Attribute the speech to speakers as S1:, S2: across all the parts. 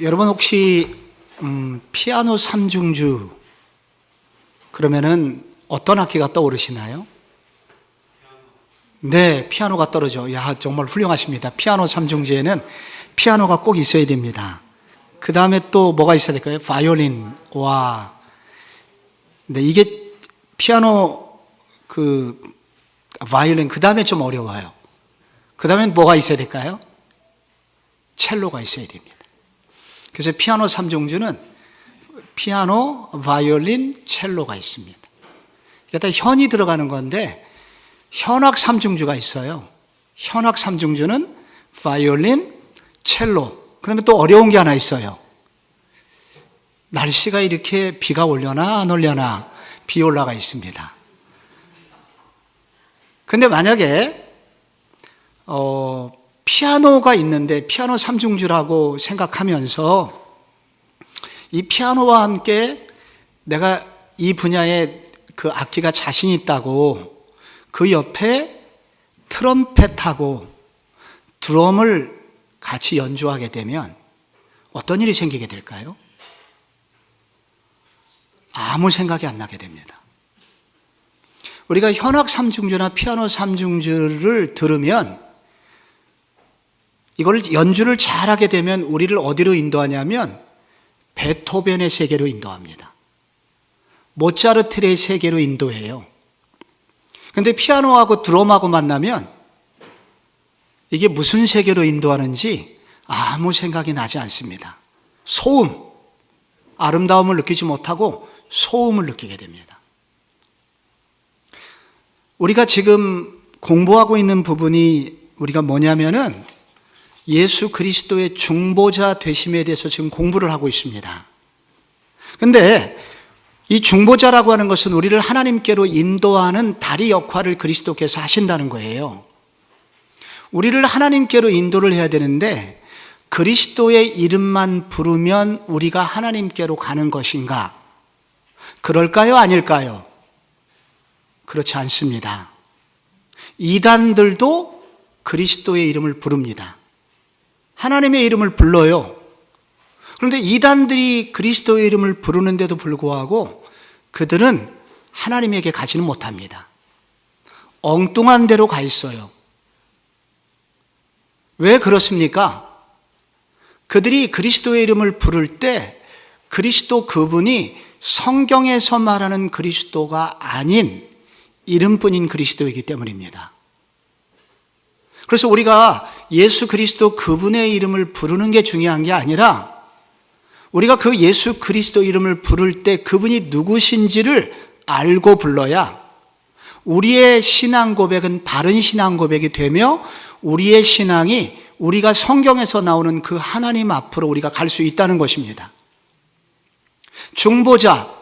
S1: 여러분 혹시 피아노 삼중주 그러면은 어떤 악기가 떠오르시나요? 네, 피아노가 떠오르죠. 야, 정말 훌륭하십니다. 피아노 삼중주에는 피아노가 꼭 있어야 됩니다. 그 다음에 또 뭐가 있어야 될까요? 바이올린. 와. 네, 이게 피아노 바이올린 그 다음에 좀 어려워요. 그 다음에 뭐가 있어야 될까요? 첼로가 있어야 됩니다. 그래서 피아노 삼중주는 피아노, 바이올린, 첼로가 있습니다. 이게 다 현이 들어가는 건데 현악 삼중주가 있어요. 현악 삼중주는 바이올린, 첼로, 그 다음에 또 어려운 게 하나 있어요. 날씨가 이렇게 비가 오려나 안 오려나 비올라가 있습니다. 근데 만약에 피아노가 있는데 피아노 삼중주라고 생각하면서 이 피아노와 함께 내가 이 분야에 그 악기가 자신 있다고 그 옆에 트럼펫하고 드럼을 같이 연주하게 되면 어떤 일이 생기게 될까요? 아무 생각이 안 나게 됩니다. 우리가 현악 삼중주나 피아노 삼중주를 들으면 이걸 연주를 잘하게 되면 우리를 어디로 인도하냐면 베토벤의 세계로 인도합니다. 모차르트의 세계로 인도해요. 그런데 피아노하고 드럼하고 만나면 이게 무슨 세계로 인도하는지 아무 생각이 나지 않습니다. 소음, 아름다움을 느끼지 못하고 소음을 느끼게 됩니다. 우리가 지금 공부하고 있는 부분이 우리가 뭐냐면은 예수 그리스도의 중보자 되심에 대해서 지금 공부를 하고 있습니다. 그런데 이 중보자라고 하는 것은 우리를 하나님께로 인도하는 다리 역할을 그리스도께서 하신다는 거예요. 우리를 하나님께로 인도를 해야 되는데 그리스도의 이름만 부르면 우리가 하나님께로 가는 것인가? 그럴까요? 아닐까요? 그렇지 않습니다. 이단들도 그리스도의 이름을 부릅니다. 하나님의 이름을 불러요. 그런데 이단들이 그리스도의 이름을 부르는데도 불구하고 그들은 하나님에게 가지는 못합니다. 엉뚱한 데로 가 있어요. 왜 그렇습니까? 그들이 그리스도의 이름을 부를 때 그리스도 그분이 성경에서 말하는 그리스도가 아닌 이름뿐인 그리스도이기 때문입니다. 그래서 우리가 예수 그리스도 그분의 이름을 부르는 게 중요한 게 아니라 우리가 그 예수 그리스도 이름을 부를 때 그분이 누구신지를 알고 불러야 우리의 신앙 고백은 바른 신앙 고백이 되며 우리의 신앙이 우리가 성경에서 나오는 그 하나님 앞으로 우리가 갈 수 있다는 것입니다. 중보자,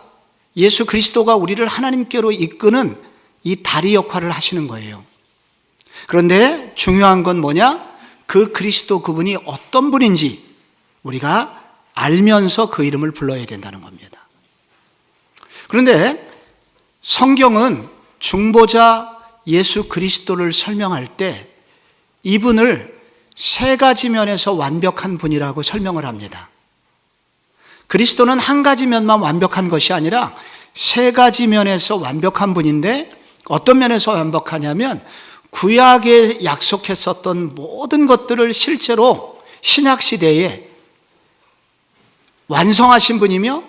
S1: 예수 그리스도가 우리를 하나님께로 이끄는 이 다리 역할을 하시는 거예요. 그런데 중요한 건 뭐냐? 그 그리스도 그분이 어떤 분인지 우리가 알면서 그 이름을 불러야 된다는 겁니다. 그런데 성경은 중보자 예수 그리스도를 설명할 때 이분을 세 가지 면에서 완벽한 분이라고 설명을 합니다. 그리스도는 한 가지 면만 완벽한 것이 아니라 세 가지 면에서 완벽한 분인데 어떤 면에서 완벽하냐면 구약에 약속했었던 모든 것들을 실제로 신약시대에 완성하신 분이며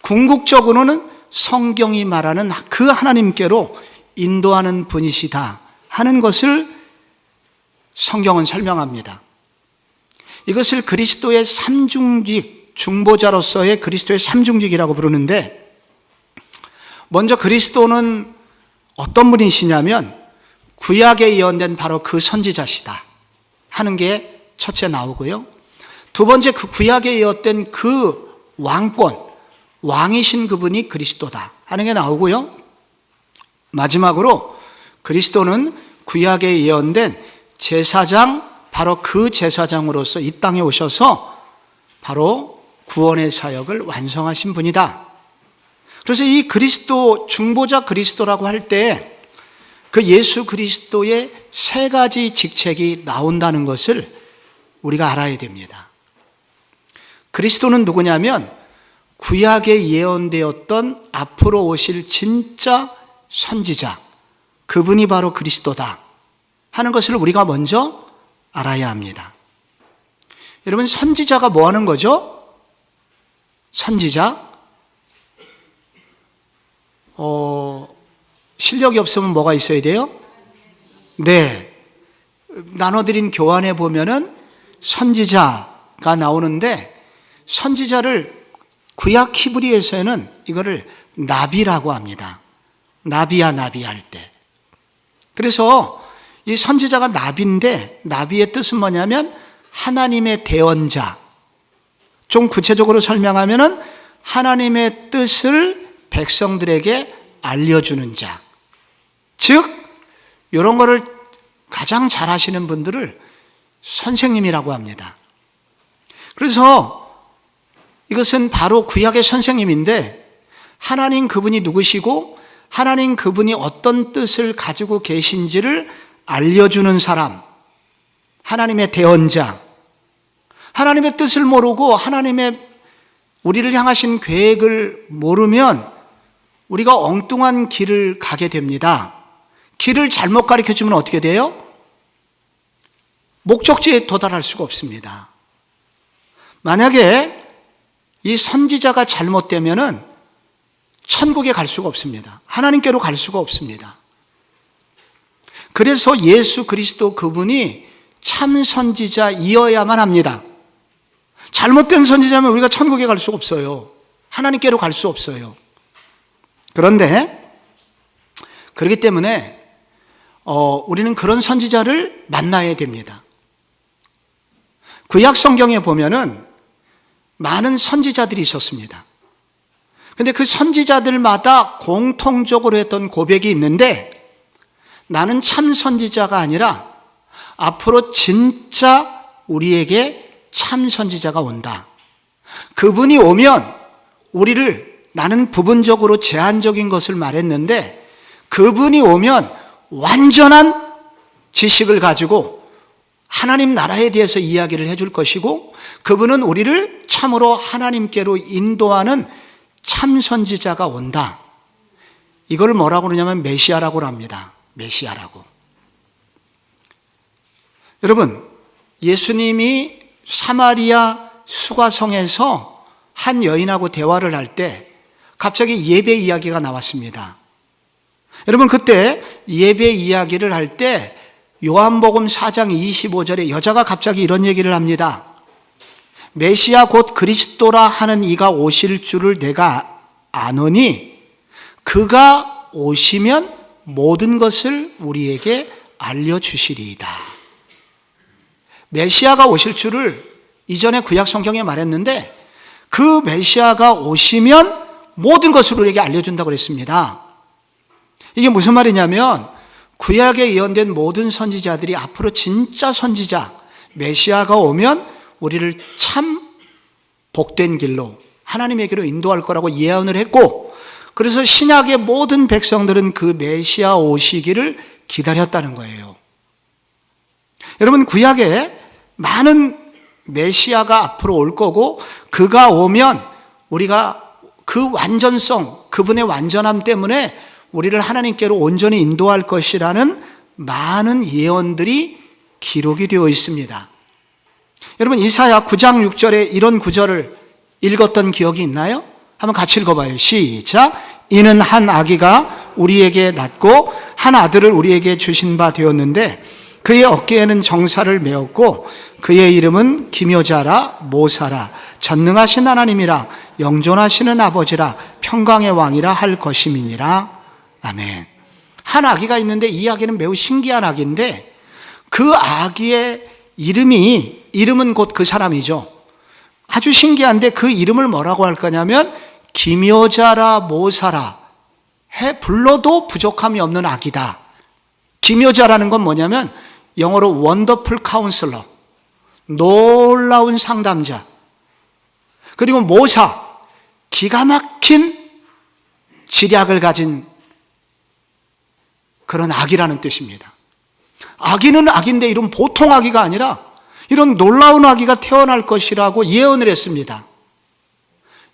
S1: 궁극적으로는 성경이 말하는 그 하나님께로 인도하는 분이시다 하는 것을 성경은 설명합니다. 이것을 그리스도의 삼중직, 중보자로서의 그리스도의 삼중직이라고 부르는데 먼저 그리스도는 어떤 분이시냐면 구약에 예언된 바로 그 선지자시다 하는 게 첫째 나오고요. 두 번째 그 구약에 예언된 그 왕권, 왕이신 그분이 그리스도다 하는 게 나오고요. 마지막으로 그리스도는 구약에 예언된 제사장, 바로 그 제사장으로서 이 땅에 오셔서 바로 구원의 사역을 완성하신 분이다. 그래서 이 그리스도, 중보자 그리스도라고 할 때 그 예수 그리스도의 세 가지 직책이 나온다는 것을 우리가 알아야 됩니다. 그리스도는 누구냐면 구약에 예언되었던 앞으로 오실 진짜 선지자, 그분이 바로 그리스도다 하는 것을 우리가 먼저 알아야 합니다. 여러분, 선지자가 뭐 하는 거죠? 선지자? 실력이 없으면 뭐가 있어야 돼요? 네. 나눠드린 교환에 보면은 선지자가 나오는데, 선지자를 구약 히브리에서는 이거를 나비라고 합니다. 나비야, 나비 할 때. 그래서 이 선지자가 나비인데, 나비의 뜻은 뭐냐면 하나님의 대언자. 좀 구체적으로 설명하면은 하나님의 뜻을 백성들에게 알려주는 자. 즉, 이런 거를 가장 잘 하시는 분들을 선생님이라고 합니다. 그래서 이것은 바로 구약의 선생님인데, 하나님 그분이 누구시고 하나님 그분이 어떤 뜻을 가지고 계신지를 알려주는 사람, 하나님의 대언자. 하나님의 뜻을 모르고 하나님의 우리를 향하신 계획을 모르면 우리가 엉뚱한 길을 가게 됩니다. 길을 잘못 가르쳐주면 어떻게 돼요? 목적지에 도달할 수가 없습니다. 만약에 이 선지자가 잘못되면은 천국에 갈 수가 없습니다. 하나님께로 갈 수가 없습니다. 그래서 예수 그리스도 그분이 참 선지자이어야만 합니다. 잘못된 선지자면 우리가 천국에 갈 수가 없어요. 하나님께로 갈 수 없어요. 그런데 그렇기 때문에 우리는 그런 선지자를 만나야 됩니다. 구약 성경에 보면은 많은 선지자들이 있었습니다. 근데 그 선지자들마다 공통적으로 했던 고백이 있는데, 나는 참 선지자가 아니라 앞으로 진짜 우리에게 참 선지자가 온다. 그분이 오면 우리를, 나는 부분적으로 제한적인 것을 말했는데, 그분이 오면 완전한 지식을 가지고 하나님 나라에 대해서 이야기를 해줄 것이고, 그분은 우리를 참으로 하나님께로 인도하는 참 선지자가 온다. 이걸 뭐라고 그러냐면 메시아라고 합니다. 메시아라고. 여러분, 예수님이 사마리아 수가성에서 한 여인하고 대화를 할 때 갑자기 예배 이야기가 나왔습니다. 여러분, 그때 예배 이야기를 할 때 요한복음 4장 25절에 여자가 갑자기 이런 얘기를 합니다. 메시아 곧 그리스도라 하는 이가 오실 줄을 내가 아노니 그가 오시면 모든 것을 우리에게 알려주시리이다. 메시아가 오실 줄을 이전에 구약 성경에 말했는데, 그 메시아가 오시면 모든 것을 우리에게 알려준다고 그랬습니다. 이게 무슨 말이냐면, 구약에 예언된 모든 선지자들이 앞으로 진짜 선지자 메시아가 오면 우리를 참 복된 길로, 하나님에게로 인도할 거라고 예언을 했고, 그래서 신약의 모든 백성들은 그 메시아 오시기를 기다렸다는 거예요. 여러분, 구약에 많은 메시아가 앞으로 올 거고, 그가 오면 우리가 그 완전성, 그분의 완전함 때문에 우리를 하나님께로 온전히 인도할 것이라는 많은 예언들이 기록이 되어 있습니다. 여러분, 이사야 9장 6절에 이런 구절을 읽었던 기억이 있나요? 한번 같이 읽어봐요. 시작. 이는 한 아기가 우리에게 낳고 한 아들을 우리에게 주신 바 되었는데 그의 어깨에는 정사를 메었고 그의 이름은 기묘자라 모사라 전능하신 하나님이라 영존하시는 아버지라 평강의 왕이라 할 것임이니라. 아멘. 한 아기가 있는데 이 아기는 매우 신기한 아기인데, 그 아기의 이름은 곧 그 사람이죠. 아주 신기한데 그 이름을 뭐라고 할 거냐면 기묘자라 모사라, 불러도 부족함이 없는 아기다. 기묘자라는 건 뭐냐면 영어로 원더풀 카운슬러, 놀라운 상담자. 그리고 모사, 기가 막힌 지략을 가진 그런 아기라는 뜻입니다. 아기는 아기인데 이런 보통 아기가 아니라 이런 놀라운 아기가 태어날 것이라고 예언을 했습니다.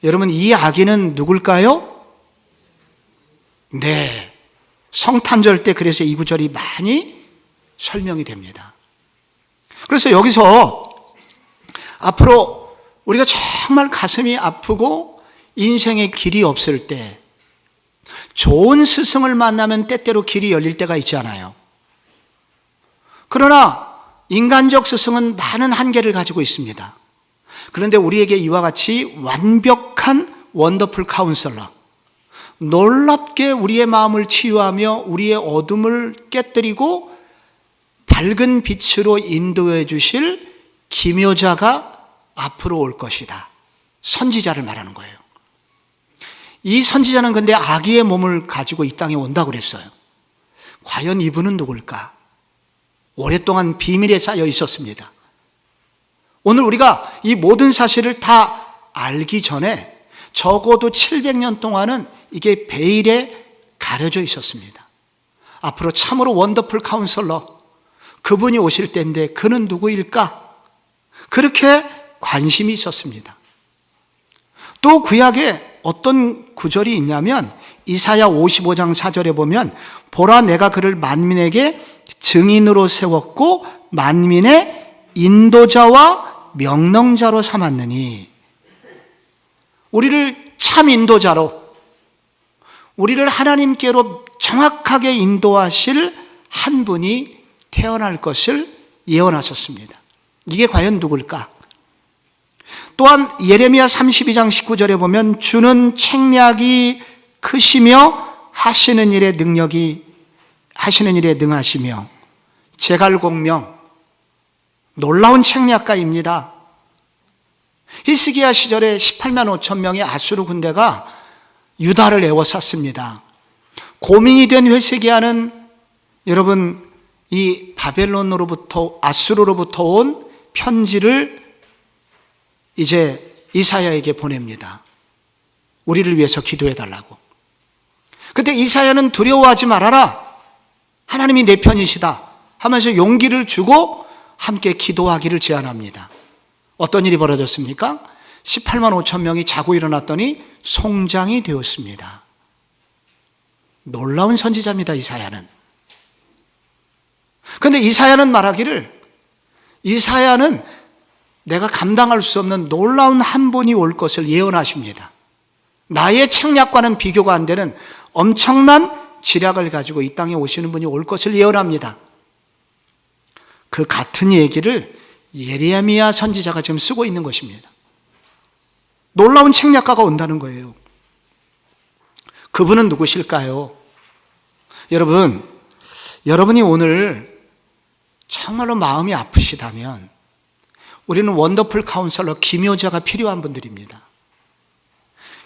S1: 여러분, 이 아기는 누굴까요? 네, 성탄절 때 그래서 이 구절이 많이 설명이 됩니다. 그래서 여기서 앞으로 우리가 정말 가슴이 아프고 인생의 길이 없을 때 좋은 스승을 만나면 때때로 길이 열릴 때가 있잖아요. 그러나 인간적 스승은 많은 한계를 가지고 있습니다. 그런데 우리에게 이와 같이 완벽한 원더풀 카운셀러, 놀랍게 우리의 마음을 치유하며 우리의 어둠을 깨뜨리고 밝은 빛으로 인도해 주실 기묘자가 앞으로 올 것이다. 선지자를 말하는 거예요. 이 선지자는 근데 아기의 몸을 가지고 이 땅에 온다고 그랬어요. 과연 이분은 누굴까? 오랫동안 비밀에 쌓여 있었습니다. 오늘 우리가 이 모든 사실을 다 알기 전에 적어도 700년 동안은 이게 베일에 가려져 있었습니다. 앞으로 참으로 원더풀 카운sel러, 그분이 오실 때인데 그는 누구일까? 그렇게 관심이 있었습니다. 또 구약에 어떤 구절이 있냐면 이사야 55장 4절에 보면 보라, 내가 그를 만민에게 증인으로 세웠고 만민의 인도자와 명령자로 삼았느니, 우리를 참 인도자로, 우리를 하나님께로 정확하게 인도하실 한 분이 태어날 것을 예언하셨습니다. 이게 과연 누굴까? 또한 예레미야 32장 19절에 보면 주는 책략이 크시며 하시는 일에 능하시며 제갈공명, 놀라운 책략가입니다. 히스기야 시절에 18만 5천 명의 아수르 군대가 유다를 에워쌌습니다. 고민이 된 히스기야는 여러분, 이 바벨론으로부터, 아수르로부터 온 편지를 이제 이사야에게 보냅니다. 우리를 위해서 기도해달라고. 그때 이사야는 두려워하지 말아라, 하나님이 내 편이시다 하면서 용기를 주고 함께 기도하기를 제안합니다. 어떤 일이 벌어졌습니까? 18만 5천 명이 자고 일어났더니 송장이 되었습니다. 놀라운 선지자입니다, 이사야는. 그런데 이사야는 말하기를, 이사야는 내가 감당할 수 없는 놀라운 한 분이 올 것을 예언하십니다. 나의 책략과는 비교가 안 되는 엄청난 지략을 가지고 이 땅에 오시는 분이 올 것을 예언합니다. 그 같은 얘기를 예레미야 선지자가 지금 쓰고 있는 것입니다. 놀라운 책략가가 온다는 거예요. 그분은 누구실까요? 여러분이 오늘 정말로 마음이 아프시다면 우리는 원더풀 카운sel러, 기묘자가 필요한 분들입니다.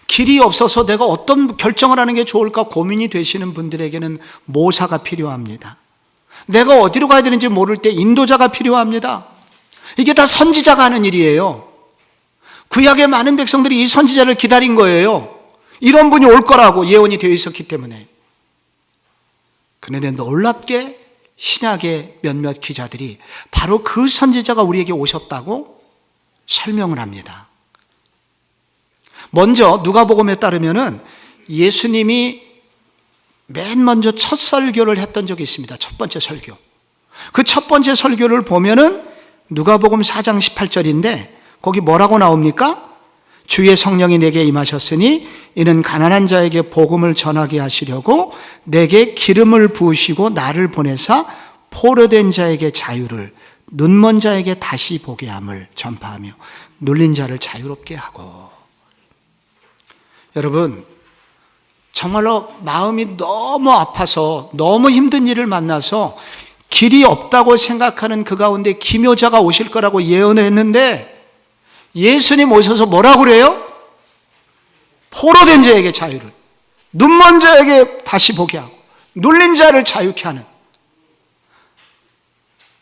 S1: 길이 없어서 내가 어떤 결정을 하는 게 좋을까 고민이 되시는 분들에게는 모사가 필요합니다. 내가 어디로 가야 되는지 모를 때 인도자가 필요합니다. 이게 다 선지자가 하는 일이에요. 구약의 많은 백성들이 이 선지자를 기다린 거예요. 이런 분이 올 거라고 예언이 되어 있었기 때문에. 그런데 놀랍게 신약의 몇몇 기자들이 바로 그 선지자가 우리에게 오셨다고 설명을 합니다. 먼저 누가복음에 따르면은 예수님이 맨 먼저 첫 설교를 했던 적이 있습니다. 첫 번째 설교. 그 첫 번째 설교를 보면은 누가복음 4장 18절인데 거기 뭐라고 나옵니까? 주의 성령이 내게 임하셨으니 이는 가난한 자에게 복음을 전하게 하시려고 내게 기름을 부으시고 나를 보내사 포로된 자에게 자유를, 눈먼 자에게 다시 보게 함을 전파하며 눌린 자를 자유롭게 하고. 여러분, 정말로 마음이 너무 아파서 너무 힘든 일을 만나서 길이 없다고 생각하는 그 가운데 기묘자가 오실 거라고 예언을 했는데 예수님 오셔서 뭐라고 그래요? 포로된 자에게 자유를, 눈먼 자에게 다시 보게 하고 눌린 자를 자유케 하는,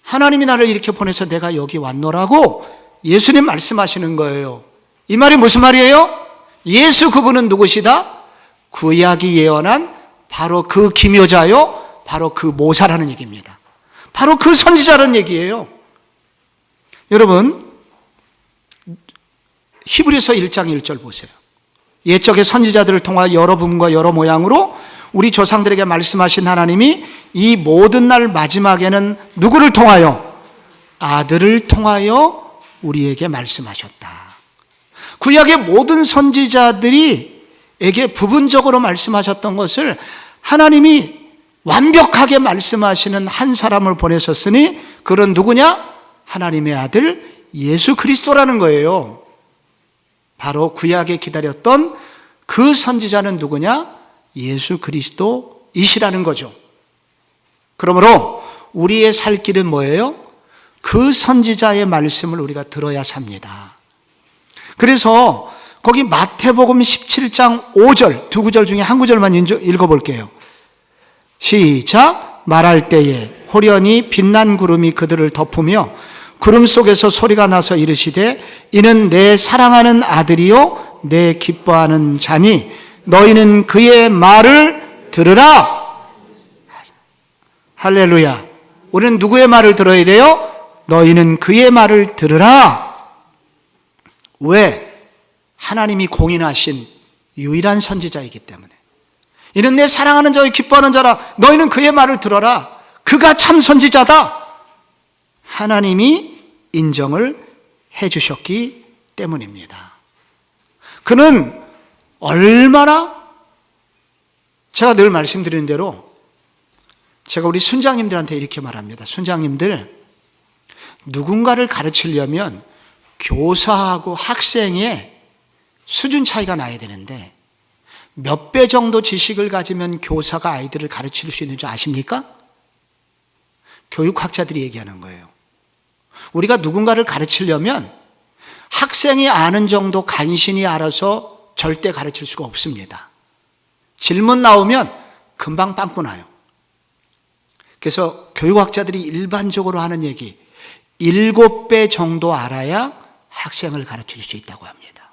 S1: 하나님이 나를 이렇게 보내서 내가 여기 왔노라고 예수님 말씀하시는 거예요. 이 말이 무슨 말이에요? 예수 그분은 누구시다? 구약이 예언한 바로 그 기묘자요, 바로 그 모사라는 얘기입니다. 바로 그 선지자라는 얘기예요. 여러분, 히브리서 1장 1절 보세요. 옛적의 선지자들을 통하여 여러 부분과 여러 모양으로 우리 조상들에게 말씀하신 하나님이 이 모든 날 마지막에는 누구를 통하여? 아들을 통하여 우리에게 말씀하셨다. 구약의 모든 선지자들이에게 부분적으로 말씀하셨던 것을 하나님이 완벽하게 말씀하시는 한 사람을 보내셨으니 그런 누구냐? 하나님의 아들 예수 그리스도라는 거예요. 바로 구약에 기다렸던 그 선지자는 누구냐? 예수 그리스도이시라는 거죠. 그러므로 우리의 살 길은 뭐예요? 그 선지자의 말씀을 우리가 들어야 삽니다. 그래서 거기 마태복음 17장 5절, 두 구절 중에 한 구절만 읽어볼게요. 시작. 말할 때에 호련히 빛난 구름이 그들을 덮으며 구름 속에서 소리가 나서 이르시되 이는 내 사랑하는 아들이요 내 기뻐하는 자니 너희는 그의 말을 들으라. 할렐루야. 우리는 누구의 말을 들어야 돼요? 너희는 그의 말을 들으라. 왜? 하나님이 공인하신 유일한 선지자이기 때문에. 이는 내 사랑하는 자의 기뻐하는 자라. 너희는 그의 말을 들어라. 그가 참 선지자다. 하나님이 인정을 해주셨기 때문입니다. 그는 얼마나, 제가 늘 말씀드리는 대로 제가 우리 순장님들한테 이렇게 말합니다. 순장님들, 누군가를 가르치려면 교사하고 학생의 수준 차이가 나야 되는데 몇 배 정도 지식을 가지면 교사가 아이들을 가르칠 수 있는 줄 아십니까? 교육학자들이 얘기하는 거예요. 우리가 누군가를 가르치려면 학생이 아는 정도 간신히 알아서 절대 가르칠 수가 없습니다. 질문 나오면 금방 빵꾸 나요. 그래서 교육학자들이 일반적으로 하는 얘기, 7배 정도 알아야 학생을 가르칠 수 있다고 합니다.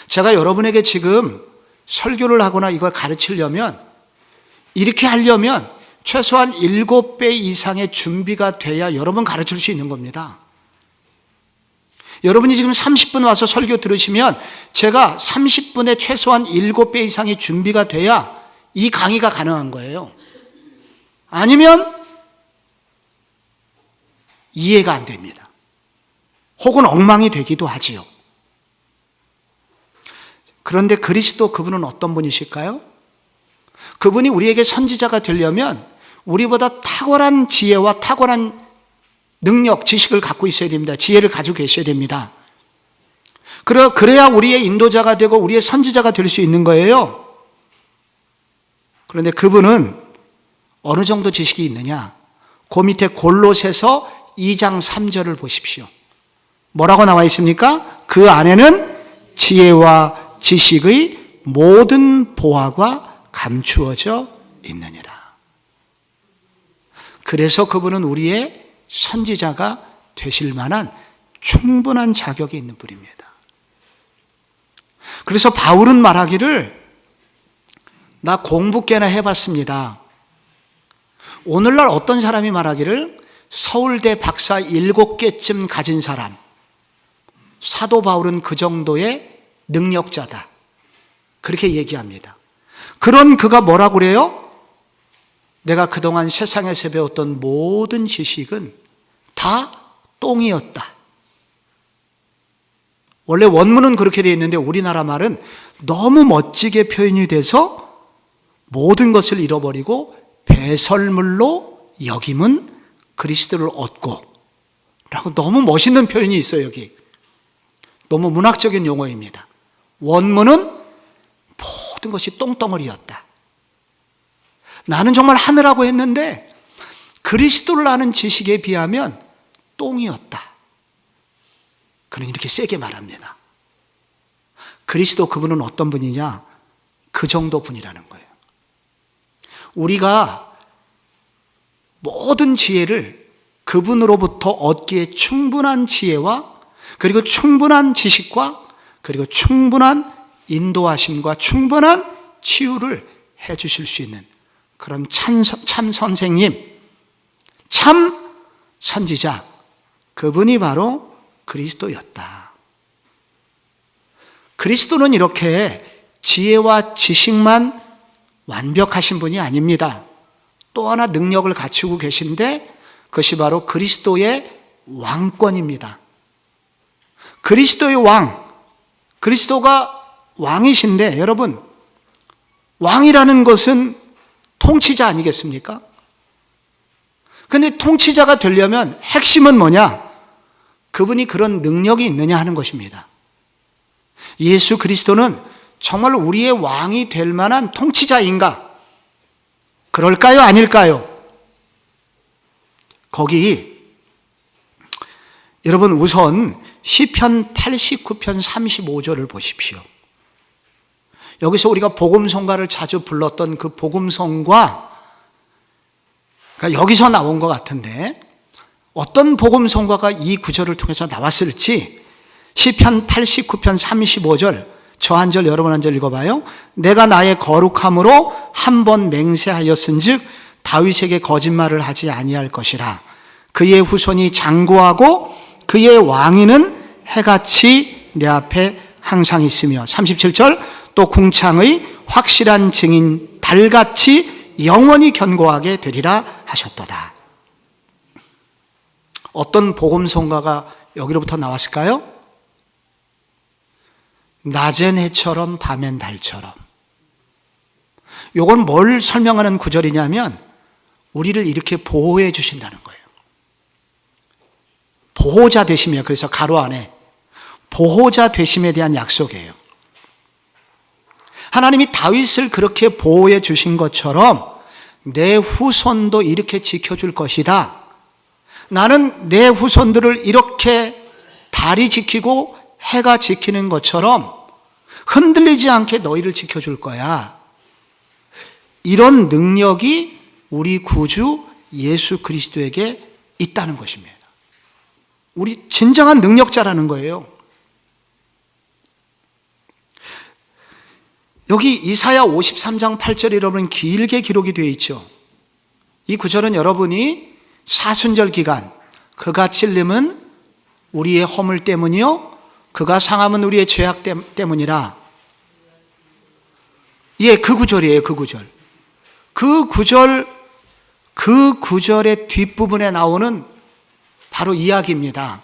S1: 제가 여러분에게 지금 설교를 하거나 이걸 가르치려면, 이렇게 하려면 최소한 7배 이상의 준비가 돼야 여러분 가르칠 수 있는 겁니다. 여러분이 지금 30분 와서 설교 들으시면 제가 30분에 최소한 7배 이상의 준비가 돼야 이 강의가 가능한 거예요. 아니면 이해가 안 됩니다. 혹은 엉망이 되기도 하지요. 그런데 그리스도, 그분은 어떤 분이실까요? 그분이 우리에게 선지자가 되려면 우리보다 탁월한 지혜와 탁월한 능력, 지식을 갖고 있어야 됩니다. 지혜를 가지고 계셔야 됩니다. 그래야 우리의 인도자가 되고 우리의 선지자가 될 수 있는 거예요. 그런데 그분은 어느 정도 지식이 있느냐? 그 밑에 골로새서 2장 3절을 보십시오. 뭐라고 나와 있습니까? 그 안에는 지혜와 지식의 모든 보화가 감추어져 있느니라. 그래서 그분은 우리의 선지자가 되실 만한 충분한 자격이 있는 분입니다. 그래서 바울은 말하기를, 나 공부 꽤나 해봤습니다. 오늘날 어떤 사람이 말하기를 서울대 박사 7개쯤 가진 사람, 사도 바울은 그 정도의 능력자다, 그렇게 얘기합니다. 그런 그가 뭐라고 그래요? 내가 그동안 세상에서 배웠던 모든 지식은 다 똥이었다. 원래 원문은 그렇게 되어 있는데 우리나라 말은 너무 멋지게 표현이 돼서 모든 것을 잃어버리고 배설물로 여김은 그리스도를 얻고 라고 너무 멋있는 표현이 있어요. 여기 너무 문학적인 용어입니다. 원문은 모든 것이 똥덩어리였다. 나는 정말 하느라고 했는데 그리스도를 아는 지식에 비하면 똥이었다. 그는 이렇게 세게 말합니다. 그리스도, 그분은 어떤 분이냐? 그 정도 분이라는 거예요. 우리가 모든 지혜를 그분으로부터 얻기에 충분한 지혜와 그리고 충분한 지식과 그리고 충분한 인도하심과 충분한 치유를 해 주실 수 있는 그런 참 선생님, 참 선지자, 그분이 바로 그리스도였다. 그리스도는 이렇게 지혜와 지식만 완벽하신 분이 아닙니다. 또 하나 능력을 갖추고 계신데 그것이 바로 그리스도의 왕권입니다. 그리스도의 왕, 그리스도가 왕이신데 여러분, 왕이라는 것은 통치자 아니겠습니까? 근데 통치자가 되려면 핵심은 뭐냐? 그분이 그런 능력이 있느냐 하는 것입니다. 예수 그리스도는 정말 우리의 왕이 될 만한 통치자인가? 그럴까요? 아닐까요? 거기 여러분 우선 시편 89편 35절을 보십시오. 여기서 우리가 복음성가를 자주 불렀던 그 복음성과 그러니까 여기서 나온 것 같은데 어떤 복음성가가 이 구절을 통해서 나왔을지 시편 89편 35절 저 한 절 여러분 한 절 읽어봐요. 내가 나의 거룩함으로 한 번 맹세하였은즉 다윗에게 거짓말을 하지 아니할 것이라. 그의 후손이 장구하고 그의 왕위는 해같이 내 앞에 항상 있으며 37절 또 궁창의 확실한 증인 달같이 영원히 견고하게 되리라 하셨도다. 어떤 복음성가가 여기로부터 나왔을까요? 낮엔 해처럼 밤엔 달처럼. 이건 뭘 설명하는 구절이냐면 우리를 이렇게 보호해 주신다는 거예요. 보호자 되시며, 그래서 가로 안에 보호자 되심에 대한 약속이에요. 하나님이 다윗을 그렇게 보호해 주신 것처럼 내 후손도 이렇게 지켜줄 것이다. 나는 내 후손들을 이렇게 달이 지키고 해가 지키는 것처럼 흔들리지 않게 너희를 지켜줄 거야. 이런 능력이 우리 구주 예수 그리스도에게 있다는 것입니다. 우리 진정한 능력자라는 거예요. 여기 이사야 53장 8절에 여러분 길게 기록이 되어 있죠. 이 구절은 여러분이 사순절 기간 그가 찔림은 우리의 허물 때문이요 그가 상함은 우리의 죄악 때문이라. 예, 그 구절이에요. 그 구절. 그 구절의 뒷부분에 나오는 바로 이야기입니다.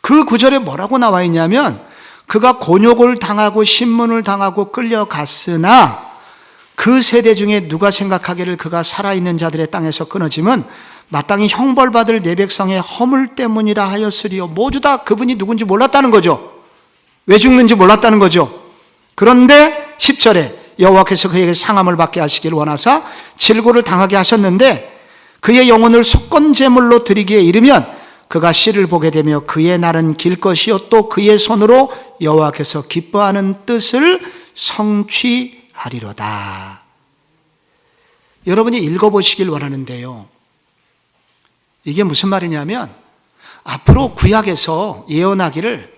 S1: 그 구절에 뭐라고 나와 있냐면 그가 곤욕을 당하고 신문을 당하고 끌려갔으나 그 세대 중에 누가 생각하기를 그가 살아있는 자들의 땅에서 끊어짐은 마땅히 형벌받을 내 백성의 허물 때문이라 하였으리요. 모두 다 그분이 누군지 몰랐다는 거죠. 왜 죽는지 몰랐다는 거죠. 그런데 10절에 여호와께서 그에게 상함을 받게 하시길 원하사 질고를 당하게 하셨는데 그의 영혼을 속건제물로 드리기에 이르면 그가 씨를 보게 되며 그의 날은 길 것이요 또 그의 손으로 여호와께서 기뻐하는 뜻을 성취하리로다. 여러분이 읽어보시길 원하는데요, 이게 무슨 말이냐면 앞으로 구약에서 예언하기를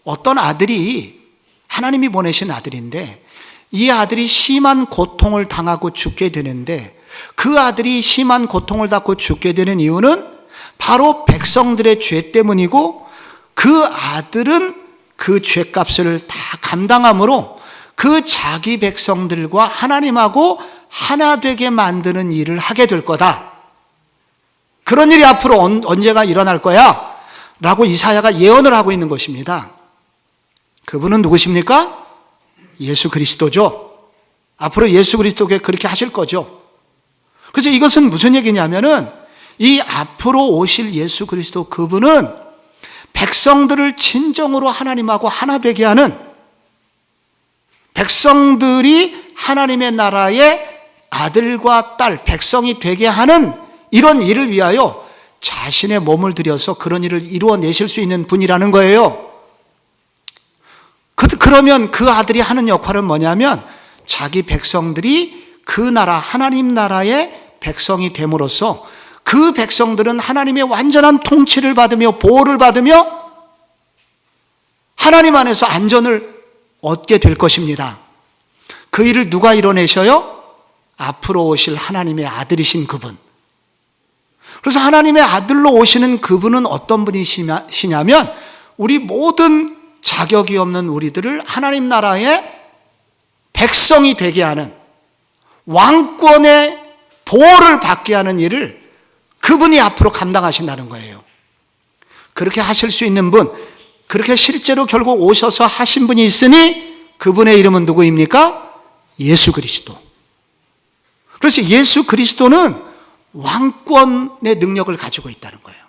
S1: 어떤 아들이 하나님이 보내신 아들인데 이 아들이 심한 고통을 당하고 죽게 되는데 그 아들이 심한 고통을 받고 죽게 되는 이유는 바로 백성들의 죄 때문이고 그 아들은 그 죄값을 다 감당함으로 그 자기 백성들과 하나님하고 하나 되게 만드는 일을 하게 될 거다. 그런 일이 앞으로 언제가 일어날 거야? 라고 이사야가 예언을 하고 있는 것입니다. 그분은 누구십니까? 예수 그리스도죠. 앞으로 예수 그리스도께 그렇게 하실 거죠. 그래서 이것은 무슨 얘기냐면은 이 앞으로 오실 예수 그리스도 그분은 백성들을 진정으로 하나님하고 하나 되게 하는, 백성들이 하나님의 나라의 아들과 딸, 백성이 되게 하는 이런 일을 위하여 자신의 몸을 들여서 그런 일을 이루어내실 수 있는 분이라는 거예요. 그러면 그 아들이 하는 역할은 뭐냐면 자기 백성들이 그 나라, 하나님 나라의 백성이 됨으로써 그 백성들은 하나님의 완전한 통치를 받으며 보호를 받으며 하나님 안에서 안전을 얻게 될 것입니다. 그 일을 누가 이뤄내셔요? 앞으로 오실 하나님의 아들이신 그분. 그래서 하나님의 아들로 오시는 그분은 어떤 분이시냐면 우리 모든 자격이 없는 우리들을 하나님 나라의 백성이 되게 하는, 왕권의 보호를 받게 하는 일을 그분이 앞으로 감당하신다는 거예요. 그렇게 하실 수 있는 분, 그렇게 실제로 결국 오셔서 하신 분이 있으니 그분의 이름은 누구입니까? 예수 그리스도. 그래서 예수 그리스도는 왕권의 능력을 가지고 있다는 거예요.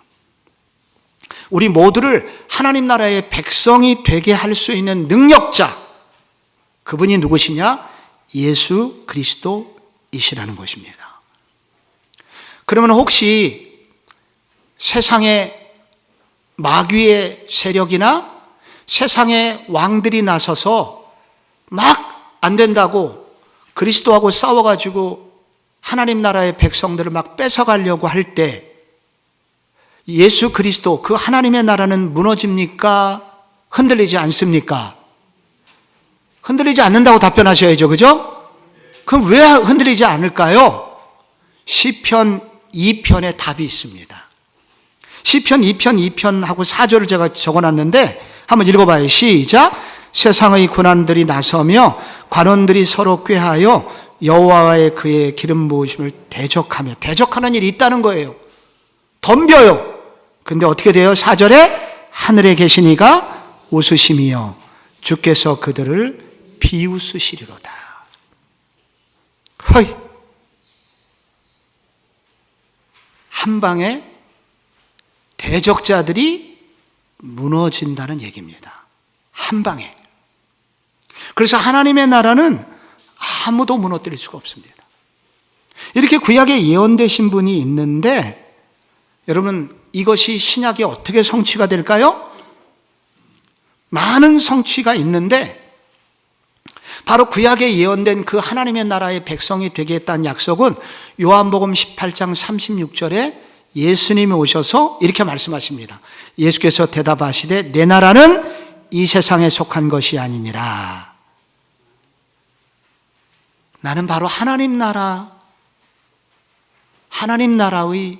S1: 우리 모두를 하나님 나라의 백성이 되게 할 수 있는 능력자, 그분이 누구시냐? 예수 그리스도이시라는 것입니다. 그러면 혹시 세상의 마귀의 세력이나 세상의 왕들이 나서서 막 안 된다고 그리스도하고 싸워가지고 하나님 나라의 백성들을 막 뺏어가려고 할 때 예수 그리스도, 그 하나님의 나라는 무너집니까? 흔들리지 않습니까? 흔들리지 않는다고 답변하셔야죠. 그죠? 그럼 왜 흔들리지 않을까요? 시편 2편에 답이 있습니다. 시편 2편 2편하고 4절을 제가 적어놨는데 한번 읽어봐요. 시작. 세상의 군환들이 나서며 관원들이 서로 꾀하여 여호와의 그의 기름 부으심을 대적하며, 대적하는 일이 있다는 거예요. 덤벼요. 근데 어떻게 돼요? 4절에 하늘에 계신 이가 웃으심이요 주께서 그들을 비웃으시리로다. 허이, 한 방에 대적자들이 무너진다는 얘기입니다. 한 방에. 그래서 하나님의 나라는 아무도 무너뜨릴 수가 없습니다. 이렇게 구약에 예언되신 분이 있는데, 여러분 이것이 신약에 어떻게 성취가 될까요? 많은 성취가 있는데, 바로 구약에 예언된 그 하나님의 나라의 백성이 되겠다는 약속은 요한복음 18장 36절에 예수님이 오셔서 이렇게 말씀하십니다. 예수께서 대답하시되 내 나라는 이 세상에 속한 것이 아니니라. 나는 바로 하나님 나라의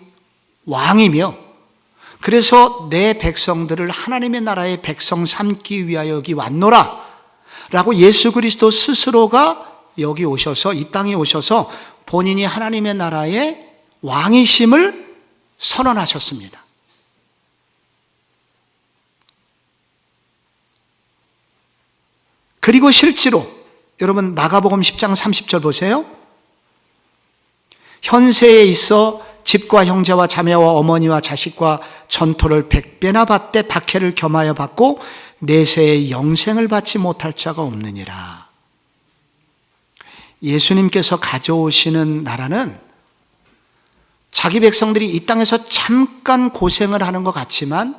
S1: 왕이며, 그래서 내 백성들을 하나님의 나라의 백성 삼기 위하여 여기 왔노라 라고 예수 그리스도 스스로가 여기 오셔서, 이 땅에 오셔서 본인이 하나님의 나라의 왕이심을 선언하셨습니다. 그리고 실제로 여러분 마가복음 10장 30절 보세요. 현세에 있어 집과 형제와 자매와 어머니와 자식과 전토를 100배나 받되 박해를 겸하여 받고 내세에 영생을 받지 못할 자가 없느니라. 예수님께서 가져오시는 나라는 자기 백성들이 이 땅에서 잠깐 고생을 하는 것 같지만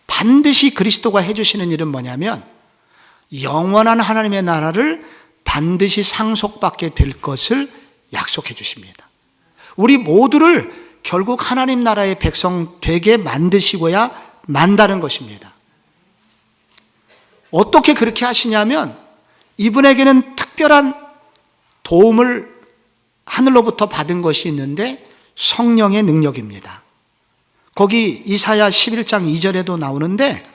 S1: 반드시 그리스도가 해주시는 일은 뭐냐면 영원한 하나님의 나라를 반드시 상속받게 될 것을 약속해 주십니다. 우리 모두를 결국 하나님 나라의 백성 되게 만드시고야 만다는 것입니다. 어떻게 그렇게 하시냐면 이분에게는 특별한 도움을 하늘로부터 받은 것이 있는데 성령의 능력입니다. 거기 이사야 11장 2절에도 나오는데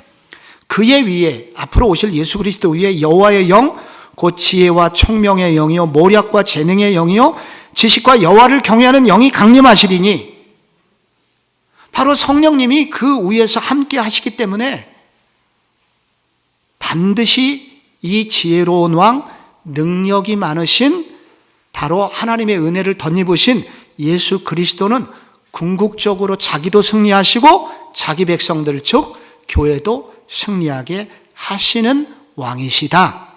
S1: 그의 위에, 앞으로 오실 예수 그리스도 위에 여호와의 영, 곧 지혜와 총명의 영이요 모략과 재능의 영이요 지식과 여호와를 경외하는 영이 강림하시리니, 바로 성령님이 그 위에서 함께 하시기 때문에 반드시 이 지혜로운 왕, 능력이 많으신 바로 하나님의 은혜를 덧입으신 예수 그리스도는 궁극적으로 자기도 승리하시고 자기 백성들 즉 교회도 승리하게 하시는 왕이시다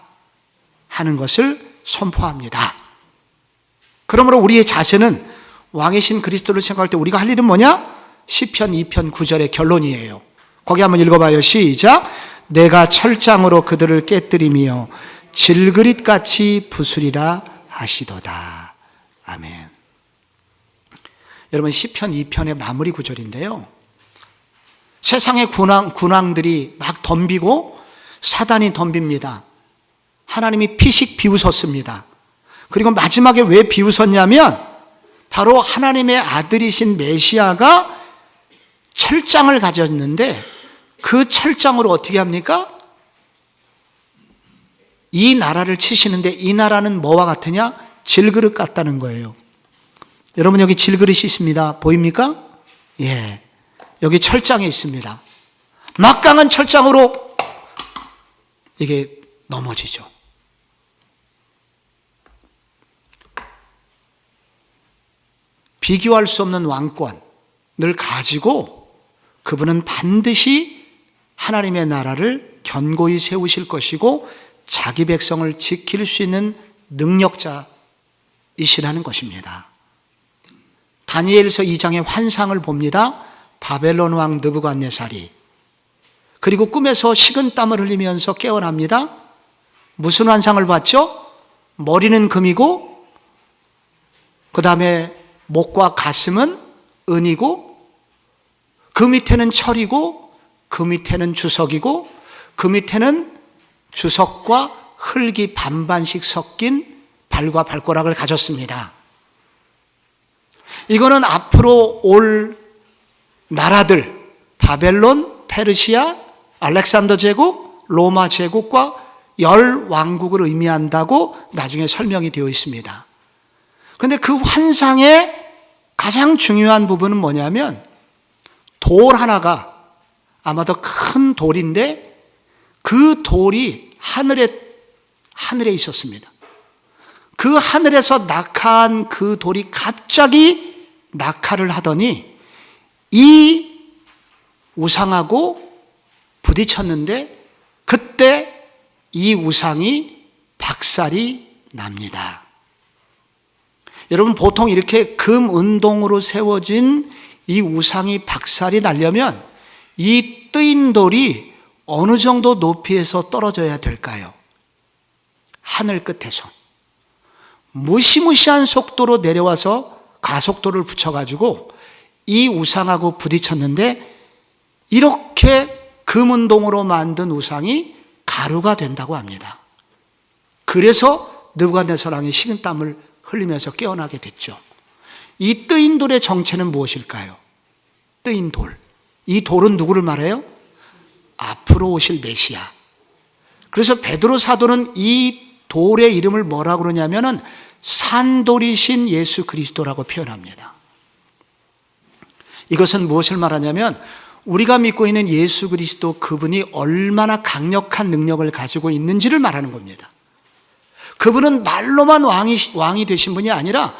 S1: 하는 것을 선포합니다. 그러므로 우리의 자세는 왕이신 그리스도를 생각할 때 우리가 할 일은 뭐냐? 시편 2편 9절의 결론이에요. 거기 한번 읽어봐요. 시작. 내가 철장으로 그들을 깨뜨리며 질그릿같이 부수리라 하시도다. 아멘. 여러분 시편 2편의 마무리 구절인데요, 세상의 군왕들이 막 덤비고 사단이 덤빕니다. 하나님이 피식 비웃었습니다. 그리고 마지막에 왜 비웃었냐면 바로 하나님의 아들이신 메시아가 철장을 가졌는데 그 철장으로 어떻게 합니까? 이 나라를 치시는데 이 나라는 뭐와 같으냐? 질그릇 같다는 거예요. 여러분 여기 질그릇이 있습니다. 보입니까? 예. 여기 철장에 있습니다. 막강한 철장으로 이게 넘어지죠. 비교할 수 없는 왕권을 가지고 그분은 반드시 하나님의 나라를 견고히 세우실 것이고 자기 백성을 지킬 수 있는 능력자이시라는 것입니다. 다니엘서 2장의 환상을 봅니다. 바벨론 왕 느부갓네살이 그리고 꿈에서 식은땀을 흘리면서 깨어납니다. 무슨 환상을 봤죠? 머리는 금이고 그 다음에 목과 가슴은 은이고 그 밑에는 철이고 그 밑에는 주석이고 그 밑에는 주석과 흙이 반반씩 섞인 발과 발가락을 가졌습니다. 이거는 앞으로 올 나라들 바벨론, 페르시아, 알렉산더 제국, 로마 제국과 10왕국을 의미한다고 나중에 설명이 되어 있습니다. 그런데 그 환상의 가장 중요한 부분은 뭐냐면 돌 하나가 아마도 큰 돌인데 그 돌이 하늘에 있었습니다. 그 하늘에서 낙하한 그 돌이 갑자기 낙하를 하더니 이 우상하고 부딪혔는데 그때 이 우상이 박살이 납니다. 여러분 보통 이렇게 금은동으로 세워진 이 우상이 박살이 나려면 이 뜨인 돌이 어느 정도 높이에서 떨어져야 될까요? 하늘 끝에서 무시무시한 속도로 내려와서 가속도를 붙여가지고 이 우상하고 부딪혔는데 이렇게 금은동으로 만든 우상이 가루가 된다고 합니다. 그래서 느부갓네살 왕이 식은땀을 흘리면서 깨어나게 됐죠. 이 뜨인 돌의 정체는 무엇일까요? 뜨인 돌. 이 돌은 누구를 말해요? 앞으로 오실 메시아. 그래서 베드로 사도는 이 돌의 이름을 뭐라고 그러냐면은 산돌이신 예수 그리스도라고 표현합니다. 이것은 무엇을 말하냐면 우리가 믿고 있는 예수 그리스도 그분이 얼마나 강력한 능력을 가지고 있는지를 말하는 겁니다. 그분은 말로만 왕이 되신 분이 아니라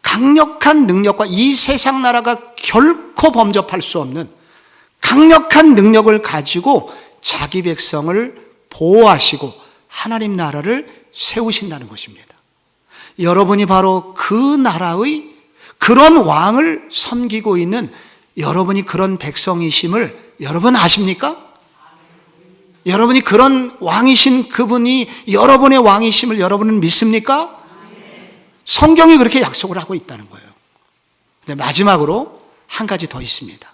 S1: 강력한 능력과 이 세상 나라가 결코 범접할 수 없는 강력한 능력을 가지고 자기 백성을 보호하시고 하나님 나라를 세우신다는 것입니다. 여러분이 바로 그 나라의 그런 왕을 섬기고 있는 여러분이 그런 백성이심을 여러분 아십니까? 여러분이 그런 왕이신 그분이 여러분의 왕이심을 여러분은 믿습니까? 성경이 그렇게 약속을 하고 있다는 거예요. 근데 마지막으로 한 가지 더 있습니다.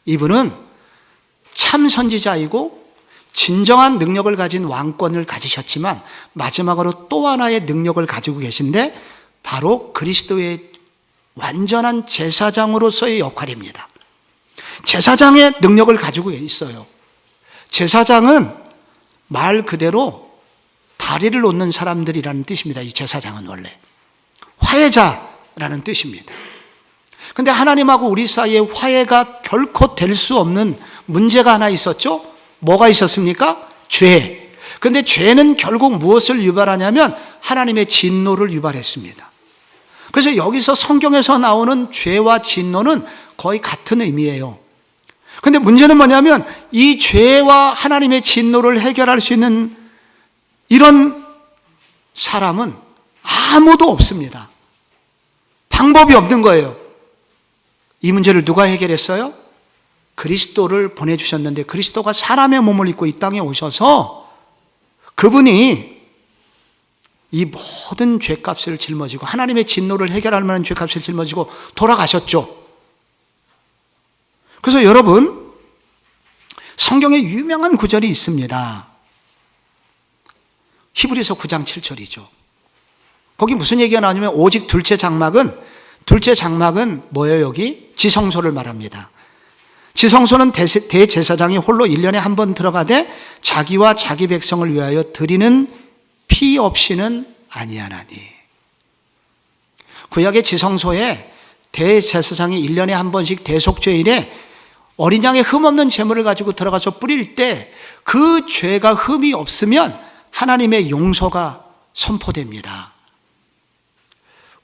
S1: 이분은 참 선지자이고 진정한 능력을 가진 왕권을 가지셨지만 마지막으로 또 하나의 능력을 가지고 계신데 바로 그리스도의 완전한 제사장으로서의 역할입니다. 제사장의 능력을 가지고 있어요. 제사장은 말 그대로 다리를 놓는 사람들이라는 뜻입니다. 이 제사장은 원래 화해자라는 뜻입니다. 그런데 하나님하고 우리 사이에 화해가 결코 될 수 없는 문제가 하나 있었죠. 뭐가 있었습니까? 죄. 그런데 죄는 결국 무엇을 유발하냐면 하나님의 진노를 유발했습니다. 그래서 여기서 성경에서 나오는 죄와 진노는 거의 같은 의미예요. 그런데 문제는 뭐냐면 이 죄와 하나님의 진노를 해결할 수 있는 이런 사람은 아무도 없습니다. 방법이 없는 거예요. 이 문제를 누가 해결했어요? 그리스도를 보내주셨는데 그리스도가 사람의 몸을 입고 이 땅에 오셔서 그분이 이 모든 죄값을 짊어지고 하나님의 진노를 해결할 만한 죄값을 짊어지고 돌아가셨죠. 그래서 여러분 성경에 유명한 구절이 있습니다. 히브리서 9장 7절이죠. 거기 무슨 얘기가 나오냐면 오직 둘째 장막은 뭐예요? 여기 지성소를 말합니다. 지성소는 대제사장이 홀로 1년에 한 번 들어가되 자기와 자기 백성을 위하여 드리는 피 없이는 아니하나니. 구약의 지성소에 대제사장이 1년에 한 번씩 대속죄일에 어린 양의 흠 없는 제물을 가지고 들어가서 뿌릴 때 그 죄가 흠이 없으면 하나님의 용서가 선포됩니다.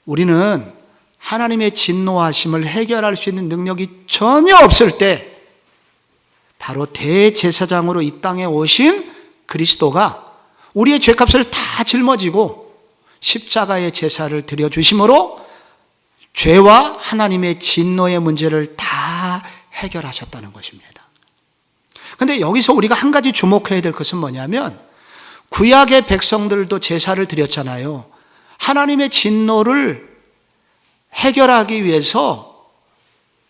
S1: 우리는 하나님의 진노하심을 해결할 수 있는 능력이 전혀 없을 때 바로 대제사장으로 이 땅에 오신 그리스도가 우리의 죄값을 다 짊어지고 십자가의 제사를 드려주심으로 죄와 하나님의 진노의 문제를 다 해결하셨다는 것입니다. 그런데 여기서 우리가 한 가지 주목해야 될 것은 뭐냐면 구약의 백성들도 제사를 드렸잖아요. 하나님의 진노를 해결하기 위해서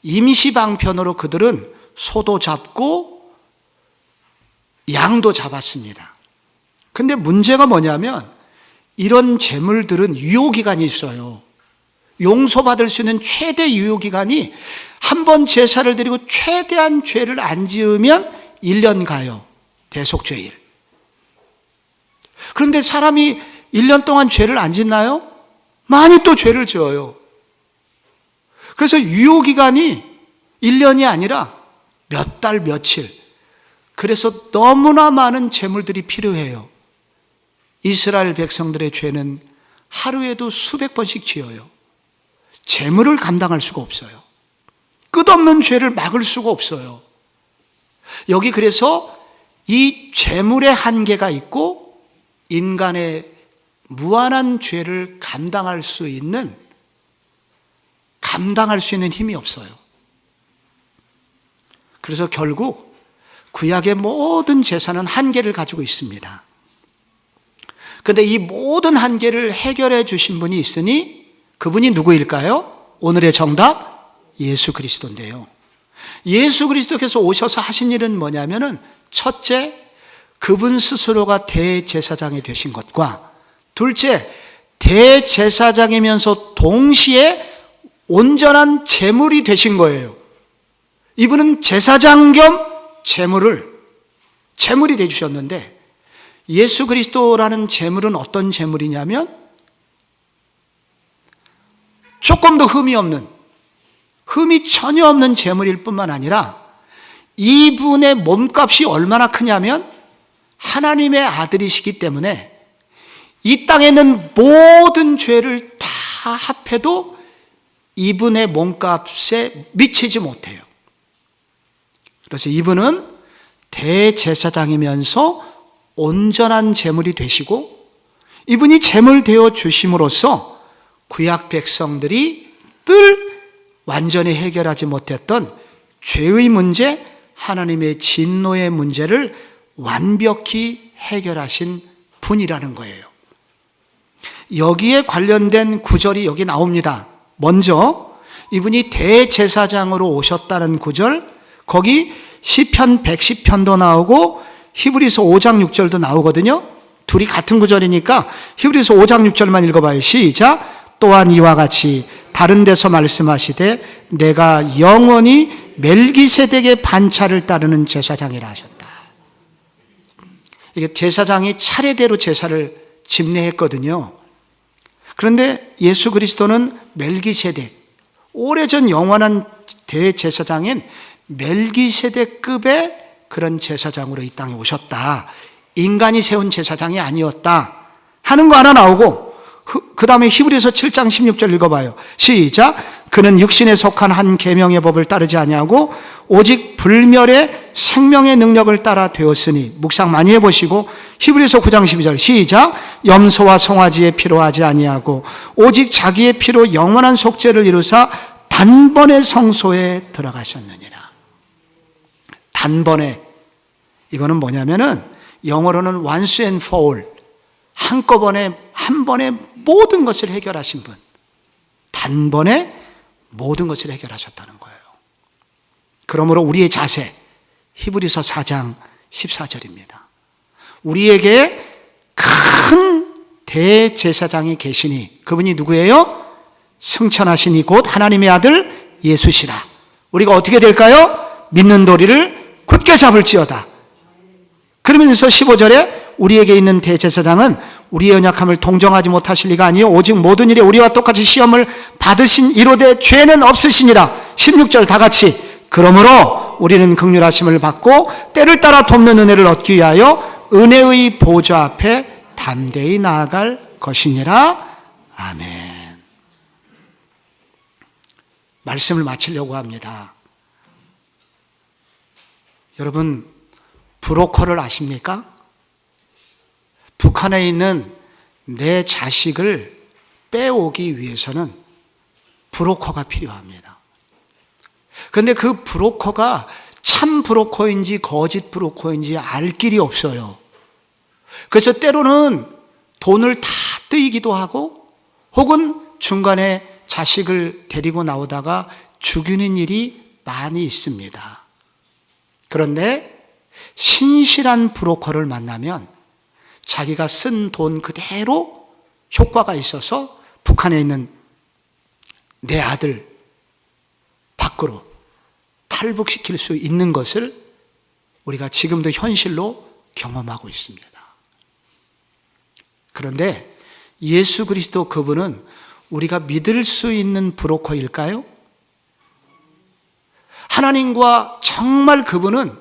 S1: 임시방편으로 그들은 소도 잡고 양도 잡았습니다. 근데 문제가 뭐냐면 이런 제물들은 유효기간이 있어요. 용서받을 수 있는 최대 유효기간이 한 번 제사를 드리고 최대한 죄를 안 지으면 1년 가요. 대속죄일. 그런데 사람이 1년 동안 죄를 안 짓나요? 많이 또 죄를 지어요. 그래서 유효기간이 1년이 아니라 몇 달, 며칠. 그래서 너무나 많은 제물들이 필요해요. 이스라엘 백성들의 죄는 하루에도 수백 번씩 지어요. 제물을 감당할 수가 없어요. 끝없는 죄를 막을 수가 없어요. 여기 그래서 이 제물의 한계가 있고 인간의 무한한 죄를 감당할 수 있는 힘이 없어요. 그래서 결국 구약의 모든 제사는 한계를 가지고 있습니다. 그런데 이 모든 한계를 해결해 주신 분이 있으니 그분이 누구일까요? 오늘의 정답, 예수 그리스도인데요. 예수 그리스도께서 오셔서 하신 일은 뭐냐면은 첫째, 그분 스스로가 대제사장이 되신 것과 둘째, 대제사장이면서 동시에 온전한 제물이 되신 거예요. 이분은 제사장 겸 제물이 되주셨는데 예수 그리스도라는 제물은 어떤 제물이냐면 조금 더 흠이 전혀 없는 제물일 뿐만 아니라 이분의 몸값이 얼마나 크냐면 하나님의 아들이시기 때문에 이 땅에 있는 모든 죄를 다 합해도 이분의 몸값에 미치지 못해요. 그래서 이분은 대제사장이면서 온전한 제물이 되시고 이분이 제물 되어 주심으로써 구약 백성들이 늘 완전히 해결하지 못했던 죄의 문제, 하나님의 진노의 문제를 완벽히 해결하신 분이라는 거예요. 여기에 관련된 구절이 여기 나옵니다. 먼저 이분이 대제사장으로 오셨다는 구절, 거기 시편 110편도 나오고 히브리서 5장 6절도 나오거든요. 둘이 같은 구절이니까 히브리서 5장 6절만 읽어봐요. 시작. 또한 이와 같이 다른 데서 말씀하시되 내가 영원히 멜기세덱의 반차를 따르는 제사장이라 하셨다. 이게 제사장이 차례대로 제사를 집례했거든요. 그런데 예수 그리스도는 멜기세덱, 오래전 영원한 대제사장인 멜기세덱급의 그런 제사장으로 이 땅에 오셨다. 인간이 세운 제사장이 아니었다 하는 거 하나 나오고, 그 다음에 히브리서 7장 16절 읽어봐요. 시작. 그는 육신에 속한 한 계명의 법을 따르지 아니하고 오직 불멸의 생명의 능력을 따라 되었으니, 묵상 많이 해보시고 히브리서 9장 12절 시작. 염소와 송아지의 피로 하지 아니하고 오직 자기의 피로 영원한 속죄를 이루사 단번에 성소에 들어가셨느니라. 단번에, 이거는 뭐냐면은 영어로는 once and for all, 한꺼번에 한 번에 모든 것을 해결하신 분, 단번에 모든 것을 해결하셨다는 거예요. 그러므로 우리의 자세, 히브리서 4장 14절입니다. 우리에게 큰 대제사장이 계시니 그분이 누구예요? 승천하신 이 곧 하나님의 아들 예수시라. 우리가 어떻게 될까요? 믿는 도리를 굳게 잡을지어다. 그러면서 15절에 우리에게 있는 대제사장은 우리의 연약함을 동정하지 못하실 리가 아니요 오직 모든 일에 우리와 똑같이 시험을 받으신 이로되 죄는 없으시니라. 16절 다 같이 그러므로 우리는 긍휼하심을 받고 때를 따라 돕는 은혜를 얻기 위하여 은혜의 보좌 앞에 담대히 나아갈 것이니라. 아멘. 말씀을 마치려고 합니다. 여러분, 브로커를 아십니까? 북한에 있는 내 자식을 빼오기 위해서는 브로커가 필요합니다. 그런데 그 브로커가 참 브로커인지 거짓 브로커인지 알 길이 없어요. 그래서 때로는 돈을 다 떼이기도 하고 혹은 중간에 자식을 데리고 나오다가 죽이는 일이 많이 있습니다. 그런데 신실한 브로커를 만나면 자기가 쓴 돈 그대로 효과가 있어서 북한에 있는 내 아들 밖으로 탈북시킬 수 있는 것을 우리가 지금도 현실로 경험하고 있습니다. 그런데 예수 그리스도 그분은 우리가 믿을 수 있는 브로커일까요? 하나님과 정말 그분은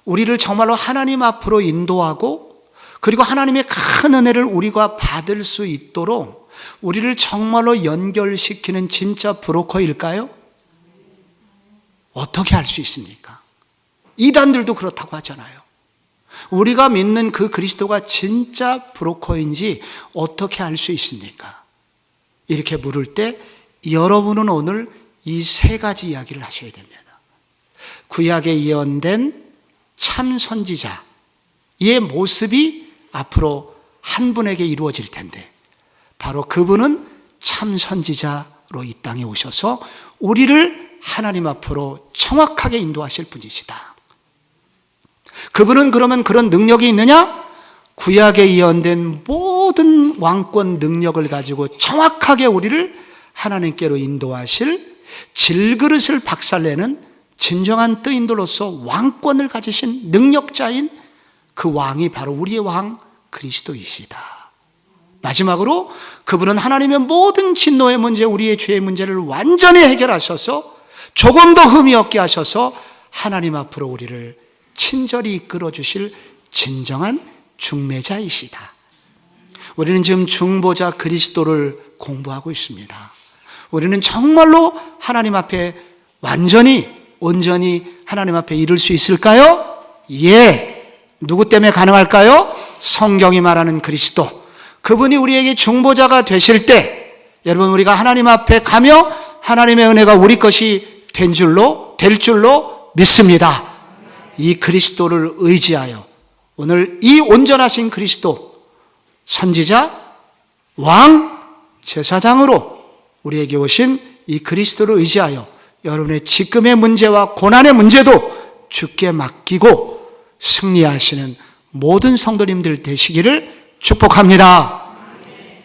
S1: 우리를 정말로 하나님 앞으로 인도하고 그리고 하나님의 큰 은혜를 우리가 받을 수 있도록 우리를 정말로 연결시키는 진짜 브로커일까요? 어떻게 알 수 있습니까? 이단들도 그렇다고 하잖아요. 우리가 믿는 그 그리스도가 진짜 브로커인지 어떻게 알 수 있습니까? 이렇게 물을 때 여러분은 오늘 이 세 가지 이야기를 하셔야 됩니다. 구약에 예언된 참 선지자의 모습이 앞으로 한 분에게 이루어질 텐데 바로 그분은 참 선지자로 이 땅에 오셔서 우리를 하나님 앞으로 정확하게 인도하실 분이시다. 그분은 그러면 그런 능력이 있느냐? 구약에 예언된 모든 왕권 능력을 가지고 정확하게 우리를 하나님께로 인도하실 질그릇을 박살내는 진정한 뜨인들로서 왕권을 가지신 능력자인 그 왕이 바로 우리의 왕 그리스도이시다. 마지막으로 그분은 하나님의 모든 진노의 문제, 우리의 죄의 문제를 완전히 해결하셔서 조금 더 흠이 없게 하셔서 하나님 앞으로 우리를 친절히 이끌어 주실 진정한 중매자이시다. 우리는 지금 중보자 그리스도를 공부하고 있습니다. 우리는 정말로 하나님 앞에 완전히 온전히 하나님 앞에 이를 수 있을까요? 예. 누구 때문에 가능할까요? 성경이 말하는 그리스도. 그분이 우리에게 중보자가 되실 때 여러분 우리가 하나님 앞에 가며 하나님의 은혜가 우리 것이 될 줄로 믿습니다. 이 그리스도를 의지하여 오늘 이 온전하신 그리스도 선지자, 왕, 제사장으로 우리에게 오신 이 그리스도를 의지하여 여러분의 지금의 문제와 고난의 문제도 주께 맡기고 승리하시는 모든 성도님들 되시기를 축복합니다.